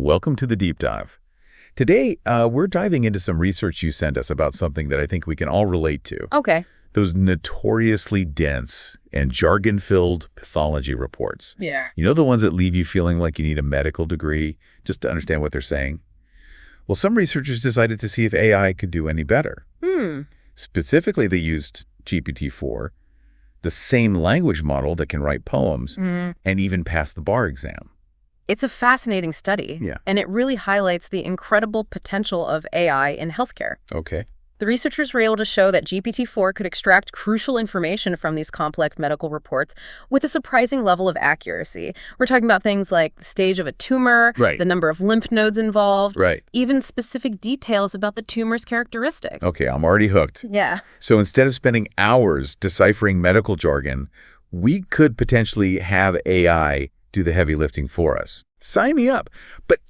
Welcome to the Deep Dive. Today, we're diving into some research you sent us about something that I think we can all relate to. Okay. Those notoriously dense and jargon-filled pathology reports. Yeah. You know, the ones that leave you feeling like you need a medical degree just to understand what they're saying? Well, some researchers decided to see if AI could do any better. Specifically, they used GPT-4, the same language model that can write poems and even pass the bar exam. It's a fascinating study. Yeah. And it really highlights the incredible potential of AI in healthcare. Okay. The researchers were able to show that GPT-4 could extract crucial information from these complex medical reports with a surprising level of accuracy. We're talking about things like the stage of a tumor, Right. the number of lymph nodes involved, Right. even specific details about the tumor's characteristic. Okay, I'm already hooked. Yeah. So instead of spending hours deciphering medical jargon, we could potentially have AI do the heavy lifting for us. Sign me up. But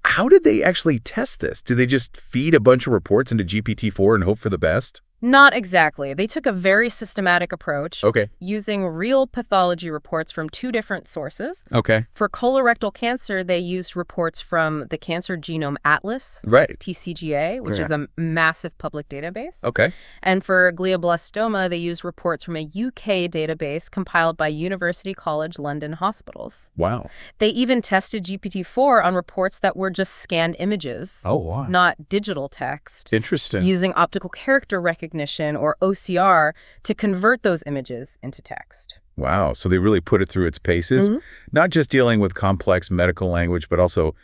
how did they actually test this? Did they just feed a bunch of reports into GPT-4 and hope for the best? Not exactly. They took a very systematic approach, Okay. using real pathology reports from two different sources. Okay. For colorectal cancer, they used reports from the Cancer Genome Atlas, Right. TCGA, which is a massive public database. Okay. And for glioblastoma, they used reports from a UK database compiled by University College London hospitals. Wow. They even tested GPT-4 on reports that were just scanned images, Oh, wow. not digital text, Interesting. using optical character recognition, or OCR, to convert those images into text. Wow. So they really put it through its paces, not just dealing with complex medical language, but also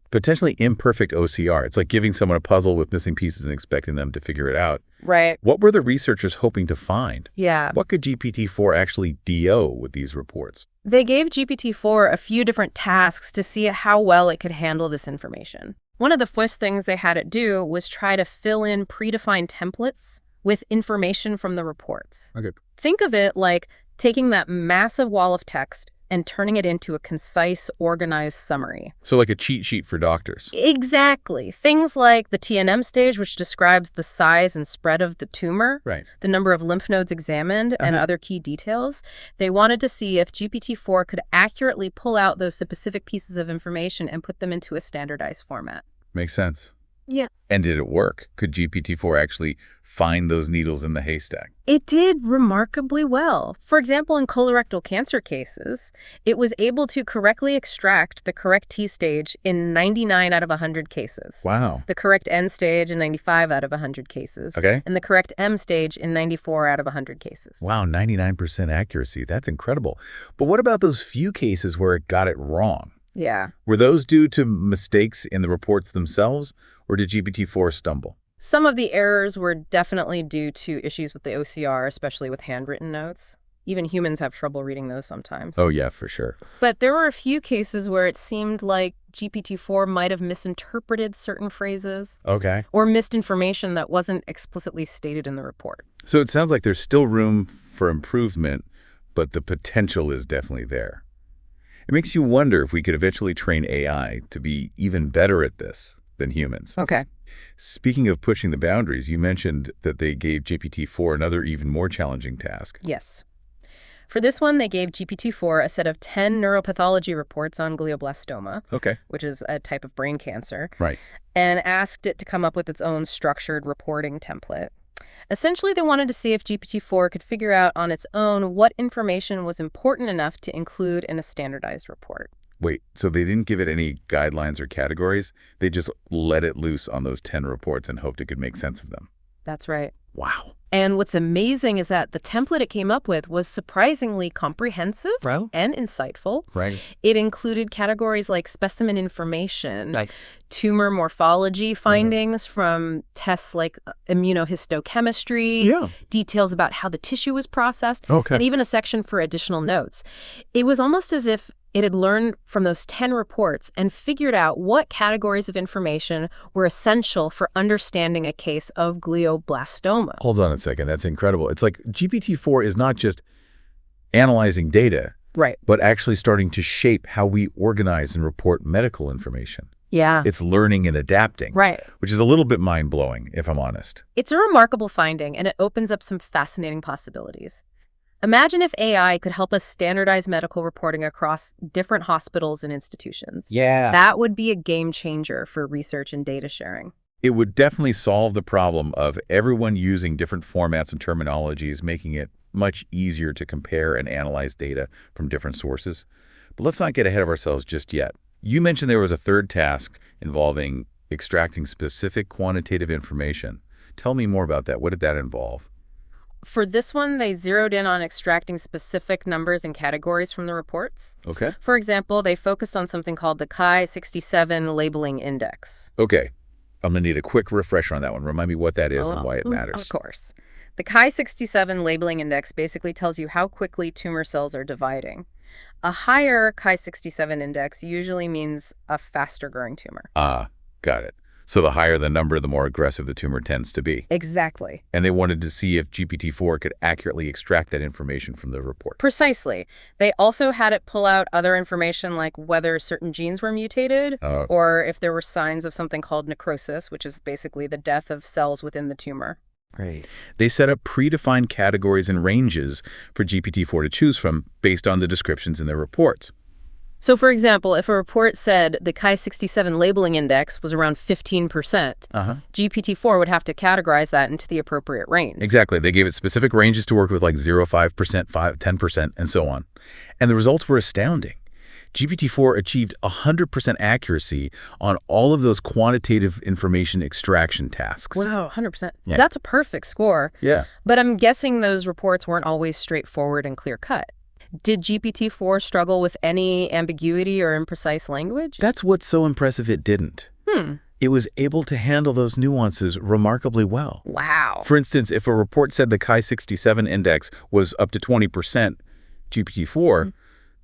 potentially imperfect OCR. It's like giving someone a puzzle with missing pieces and expecting them to figure it out. Right. What were the researchers hoping to find? Yeah. What could GPT-4 actually do with these reports? They gave GPT-4 a few different tasks to see how well it could handle this information. One of the first things they had it do was try to fill in predefined templates with information from the reports. Okay. Think of it like taking that massive wall of text and turning it into a concise, organized summary. So like a cheat sheet for doctors. Exactly. Things like the TNM stage, which describes the size and spread of the tumor, Right. the number of lymph nodes examined, and other key details. They wanted to see if GPT-4 could accurately pull out those specific pieces of information and put them into a standardized format. Makes sense. Yeah. And did it work? Could GPT-4 actually find those needles in the haystack? It did remarkably well. For example, in colorectal cancer cases, it was able to correctly extract the correct T stage in 99 out of 100 cases. Wow. The correct N stage in 95 out of 100 cases. Okay. And the correct M stage in 94 out of 100 cases. Wow, 99% accuracy. That's incredible. But what about those few cases where it got it wrong? Yeah. Were those due to mistakes in the reports themselves, or did GPT-4 stumble? Some of the errors were definitely due to issues with the OCR, especially with handwritten notes. Even humans have trouble reading those sometimes. Oh, yeah, for sure. But there were a few cases where it seemed like GPT-4 might have misinterpreted certain phrases Okay. or missed information that wasn't explicitly stated in the report. So it sounds like there's still room for improvement, but the potential is definitely there. It makes you wonder if we could eventually train AI to be even better at this than humans. Okay. Speaking of pushing the boundaries, you mentioned that they gave GPT-4 another even more challenging task. Yes. For this one, they gave GPT-4 a set of 10 neuropathology reports on glioblastoma, Okay. which is a type of brain cancer, Right. and asked it to come up with its own structured reporting template. Essentially, they wanted to see if GPT-4 could figure out on its own what information was important enough to include in a standardized report. Wait, so they didn't give it any guidelines or categories? They just let it loose on those 10 reports and hoped it could make sense of them? That's right. Wow. And what's amazing is that the template it came up with was surprisingly comprehensive and insightful. Right. It included categories like specimen information, Right. tumor morphology findings from tests like immunohistochemistry, details about how the tissue was processed, and even a section for additional notes. It was almost as if it had learned from those 10 reports and figured out what categories of information were essential for understanding a case of glioblastoma. Hold on a second. That's incredible. It's like GPT-4 is not just analyzing data, Right. but actually starting to shape how we organize and report medical information. Yeah. It's learning and adapting, Right. which is a little bit mind-blowing, if I'm honest. It's a remarkable finding, and it opens up some fascinating possibilities. Imagine if AI could help us standardize medical reporting across different hospitals and institutions. Yeah. That would be a game changer for research and data sharing. It would definitely solve the problem of everyone using different formats and terminologies, making it much easier to compare and analyze data from different sources. But let's not get ahead of ourselves just yet. You mentioned there was a third task involving extracting specific quantitative information. Tell me more about that. What did that involve? For this one, they zeroed in on extracting specific numbers and categories from the reports. Okay. For example, they focused on something called the Chi-67 labeling index. Okay. I'm going to need a quick refresher on that one. Remind me what that is and why it matters. Of course. The Chi-67 labeling index basically tells you how quickly tumor cells are dividing. A higher Chi-67 index usually means a faster growing tumor. Ah, got it. So the higher the number, the more aggressive the tumor tends to be. Exactly. And they wanted to see if GPT-4 could accurately extract that information from the report. Precisely. They also had it pull out other information like whether certain genes were mutated or if there were signs of something called necrosis, which is basically the death of cells within the tumor. Right. They set up predefined categories and ranges for GPT-4 to choose from based on the descriptions in their reports. So, for example, if a report said the Chi-67 labeling index was around 15%, GPT-4 would have to categorize that into the appropriate range. Exactly. They gave it specific ranges to work with, like 0, 5%, 5, 10%, and so on. And the results were astounding. GPT-4 achieved 100% accuracy on all of those quantitative information extraction tasks. Wow, 100%. Yeah. That's a perfect score. Yeah. But I'm guessing those reports weren't always straightforward and clear-cut. Did GPT-4 struggle with any ambiguity or imprecise language? That's what's so impressive it didn't. It was able to handle those nuances remarkably well. Wow. For instance, if a report said the Chi-67 index was up to 20%, GPT-4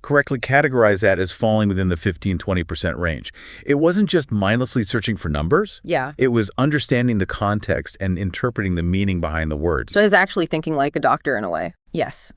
correctly categorized that as falling within the 15-20% range. It wasn't just mindlessly searching for numbers. Yeah. It was understanding the context and interpreting the meaning behind the words. So it was actually thinking like a doctor in a way. Yes.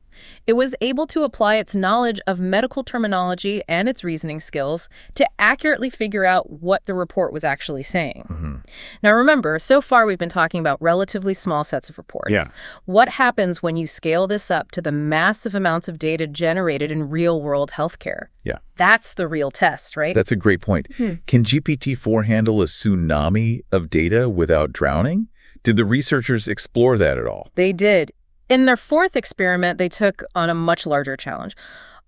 It was able to apply its knowledge of medical terminology and its reasoning skills to accurately figure out what the report was actually saying. Now remember, so far we've been talking about relatively small sets of reports. Yeah. What happens when you scale this up to the massive amounts of data generated in real-world healthcare? Yeah. That's the real test, right? That's a great point. Can GPT-4 handle a tsunami of data without drowning? Did the researchers explore that at all? They did. In their fourth experiment, they took on a much larger challenge.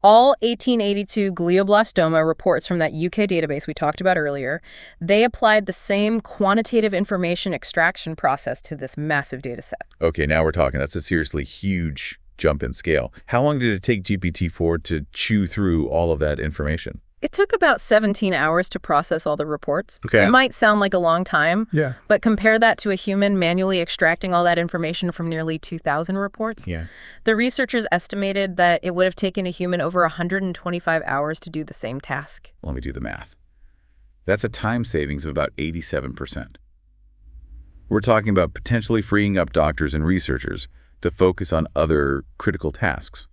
All 1882 glioblastoma reports from that UK database we talked about earlier, they applied the same quantitative information extraction process to this massive data set. Okay, now we're talking. That's a seriously huge jump in scale. How long did it take GPT-4 to chew through all of that information? It took about 17 hours to process all the reports. Okay. It might sound like a long time, Yeah. but compare that to a human manually extracting all that information from nearly 2,000 reports. Yeah. The researchers estimated that it would have taken a human over 125 hours to do the same task. Let me do the math. That's a time savings of about 87%. We're talking about potentially freeing up doctors and researchers to focus on other critical tasks.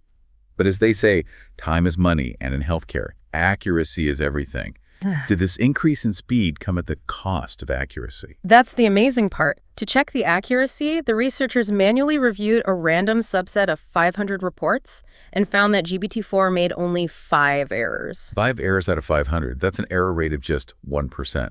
But as they say, time is money, and in healthcare, accuracy is everything. Did this increase in speed come at the cost of accuracy? That's the amazing part. To check the accuracy, the researchers manually reviewed a random subset of 500 reports and found that GPT-4 made only 5 errors. 5 errors out of 500. That's an error rate of just 1%.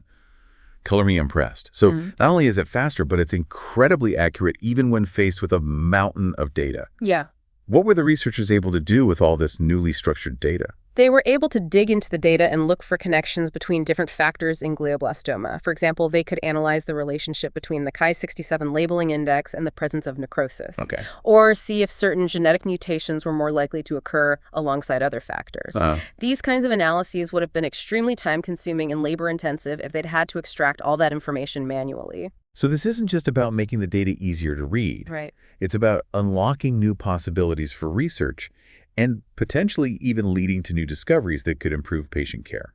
Color me impressed. So not only is it faster, but it's incredibly accurate even when faced with a mountain of data. Yeah. What were the researchers able to do with all this newly structured data? They were able to dig into the data and look for connections between different factors in glioblastoma. For example, they could analyze the relationship between the Chi-67 labeling index and the presence of necrosis. Okay. Or see if certain genetic mutations were more likely to occur alongside other factors. These kinds of analyses would have been extremely time-consuming and labor-intensive if they'd had to extract all that information manually. So this isn't just about making the data easier to read. Right. It's about unlocking new possibilities for research and potentially even leading to new discoveries that could improve patient care.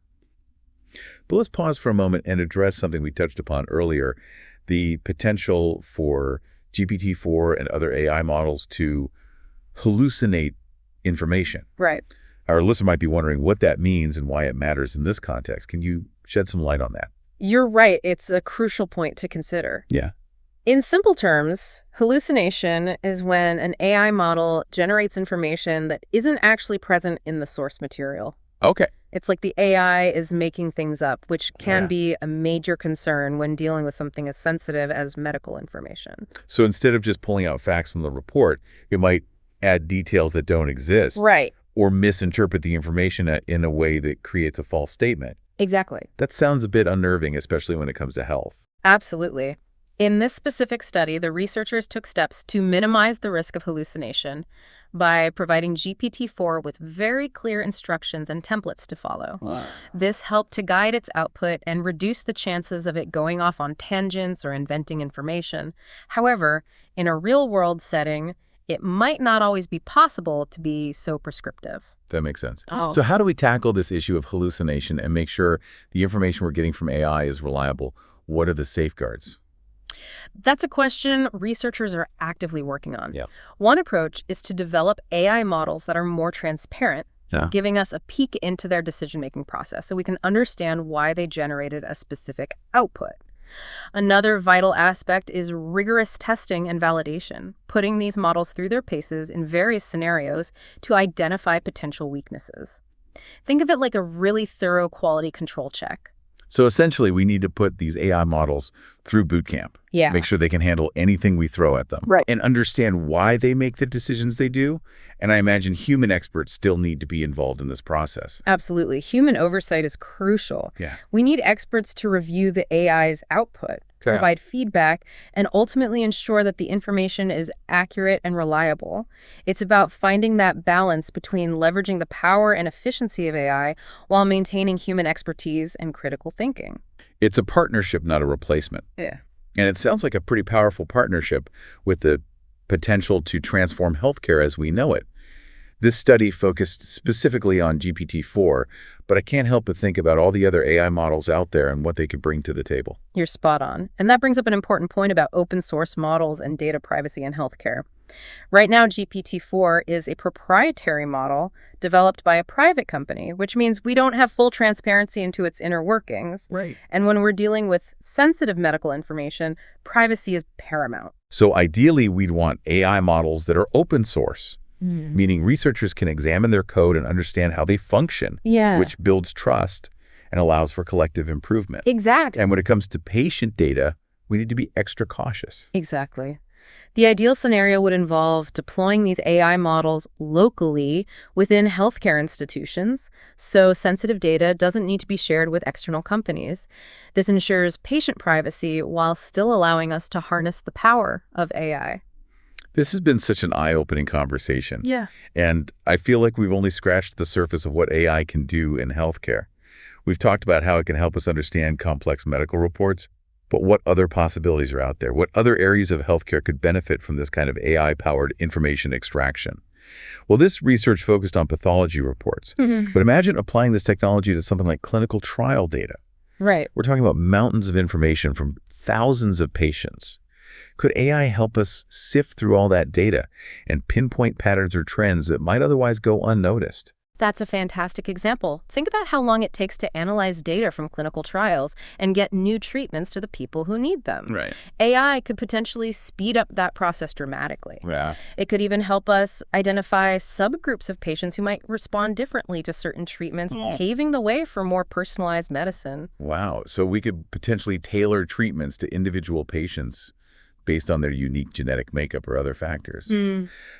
But let's pause for a moment and address something we touched upon earlier, the potential for GPT-4 and other AI models to hallucinate information. Right. Our listener might be wondering what that means and why it matters in this context. Can you shed some light on that? You're right. It's a crucial point to consider. Yeah. In simple terms, hallucination is when an AI model generates information that isn't actually present in the source material. Okay. It's like the AI is making things up, which can be a major concern when dealing with something as sensitive as medical information. So instead of just pulling out facts from the report, it might add details that don't exist. Right. Or misinterpret the information in a way that creates a false statement. Exactly. That sounds a bit unnerving, especially when it comes to health. Absolutely. In this specific study, the researchers took steps to minimize the risk of hallucination by providing GPT-4 with very clear instructions and templates to follow. Wow. This helped to guide its output and reduce the chances of it going off on tangents or inventing information. However, in a real-world setting, it might not always be possible to be so prescriptive. That makes sense. Oh. So how do we tackle this issue of hallucination and make sure the information we're getting from AI is reliable? What are the safeguards? That's a question researchers are actively working on. Yeah. One approach is to develop AI models that are more transparent, giving us a peek into their decision-making process so we can understand why they generated a specific output. Another vital aspect is rigorous testing and validation, putting these models through their paces in various scenarios to identify potential weaknesses. Think of it like a really thorough quality control check. So essentially, we need to put these AI models through boot camp. Yeah. Make sure they can handle anything we throw at them. Right. And understand why they make the decisions they do. And I imagine human experts still need to be involved in this process. Absolutely. Human oversight is crucial. Yeah. We need experts to review the AI's output, provide feedback, and ultimately ensure that the information is accurate and reliable. It's about finding that balance between leveraging the power and efficiency of AI while maintaining human expertise and critical thinking. It's a partnership, not a replacement. Yeah. And it sounds like a pretty powerful partnership with the potential to transform healthcare as we know it. This study focused specifically on GPT-4, but I can't help but think about all the other AI models out there and what they could bring to the table. You're spot on. And that brings up an important point about open source models and data privacy in healthcare. Right now, GPT-4 is a proprietary model developed by a private company, which means we don't have full transparency into its inner workings. Right. And when we're dealing with sensitive medical information, privacy is paramount. So ideally, we'd want AI models that are open source, meaning researchers can examine their code and understand how they function, which builds trust and allows for collective improvement. Exactly. And when it comes to patient data, we need to be extra cautious. Exactly. The ideal scenario would involve deploying these AI models locally within healthcare institutions, so sensitive data doesn't need to be shared with external companies. This ensures patient privacy while still allowing us to harness the power of AI. This has been such an eye-opening conversation. Yeah. And I feel like we've only scratched the surface of what AI can do in healthcare. We've talked about how it can help us understand complex medical reports, but what other possibilities are out there? What other areas of healthcare could benefit from this kind of AI-powered information extraction? Well, this research focused on pathology reports, but imagine applying this technology to something like clinical trial data. Right. We're talking about mountains of information from thousands of patients. Could AI help us sift through all that data and pinpoint patterns or trends that might otherwise go unnoticed? That's a fantastic example. Think about how long it takes to analyze data from clinical trials and get new treatments to the people who need them. Right. AI could potentially speed up that process dramatically. Yeah. It could even help us identify subgroups of patients who might respond differently to certain treatments, paving the way for more personalized medicine. Wow. So we could potentially tailor treatments to individual patients based on their unique genetic makeup or other factors.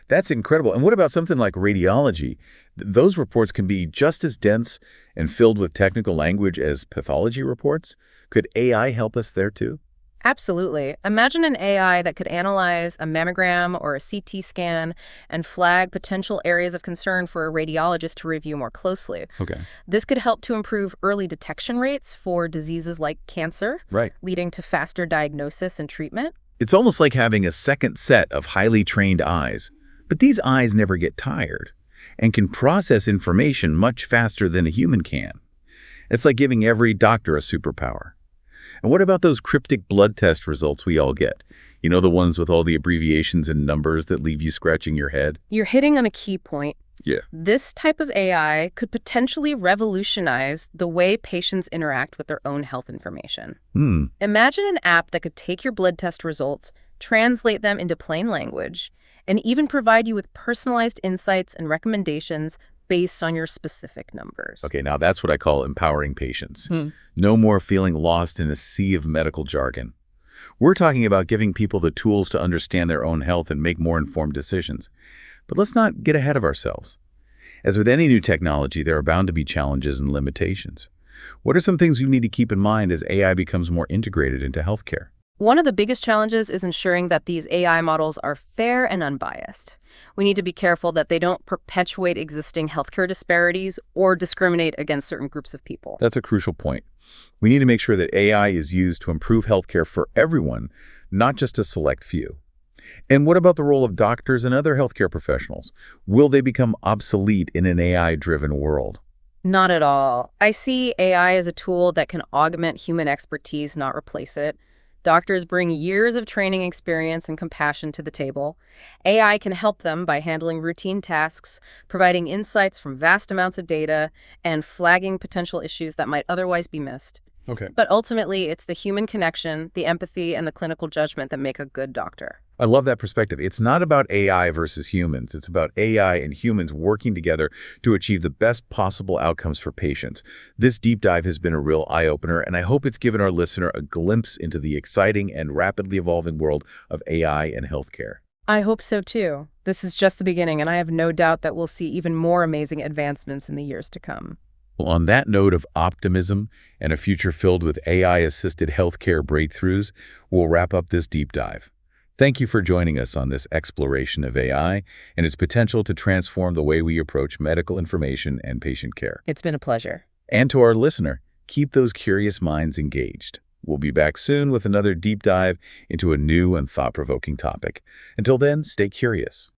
That's incredible. And what about something like radiology? Those reports can be just as dense and filled with technical language as pathology reports. Could AI help us there too? Absolutely. Imagine an AI that could analyze a mammogram or a CT scan and flag potential areas of concern for a radiologist to review more closely. Okay. This could help to improve early detection rates for diseases like cancer, leading to faster diagnosis and treatment. It's almost like having a second set of highly trained eyes, but these eyes never get tired and can process information much faster than a human can. It's like giving every doctor a superpower. And what about those cryptic blood test results we all get? You know, the ones with all the abbreviations and numbers that leave you scratching your head? You're hitting on a key point. Yeah. This type of AI could potentially revolutionize the way patients interact with their own health information. Imagine an app that could take your blood test results, translate them into plain language, and even provide you with personalized insights and recommendations based on your specific numbers. Okay, now that's what I call empowering patients. No more feeling lost in a sea of medical jargon. We're talking about giving people the tools to understand their own health and make more informed decisions. But let's not get ahead of ourselves. As with any new technology, there are bound to be challenges and limitations. What are some things you need to keep in mind as AI becomes more integrated into healthcare? One of the biggest challenges is ensuring that these AI models are fair and unbiased. We need to be careful that they don't perpetuate existing healthcare disparities or discriminate against certain groups of people. That's a crucial point. We need to make sure that AI is used to improve healthcare for everyone, not just a select few. And what about the role of doctors and other healthcare professionals? Will they become obsolete in an AI-driven world? Not at all. I see AI as a tool that can augment human expertise, not replace it. Doctors bring years of training experience and compassion to the table. AI can help them by handling routine tasks, providing insights from vast amounts of data, and flagging potential issues that might otherwise be missed. Okay. But ultimately, it's the human connection, the empathy, and the clinical judgment that make a good doctor. I love that perspective. It's not about AI versus humans. It's about AI and humans working together to achieve the best possible outcomes for patients. This deep dive has been a real eye-opener, and I hope it's given our listener a glimpse into the exciting and rapidly evolving world of AI and healthcare. I hope so, too. This is just the beginning, and I have no doubt that we'll see even more amazing advancements in the years to come. Well, on that note of optimism and a future filled with AI-assisted healthcare breakthroughs, we'll wrap up this deep dive. Thank you for joining us on this exploration of AI and its potential to transform the way we approach medical information and patient care. It's been a pleasure. And to our listener, keep those curious minds engaged. We'll be back soon with another deep dive into a new and thought-provoking topic. Until then, stay curious.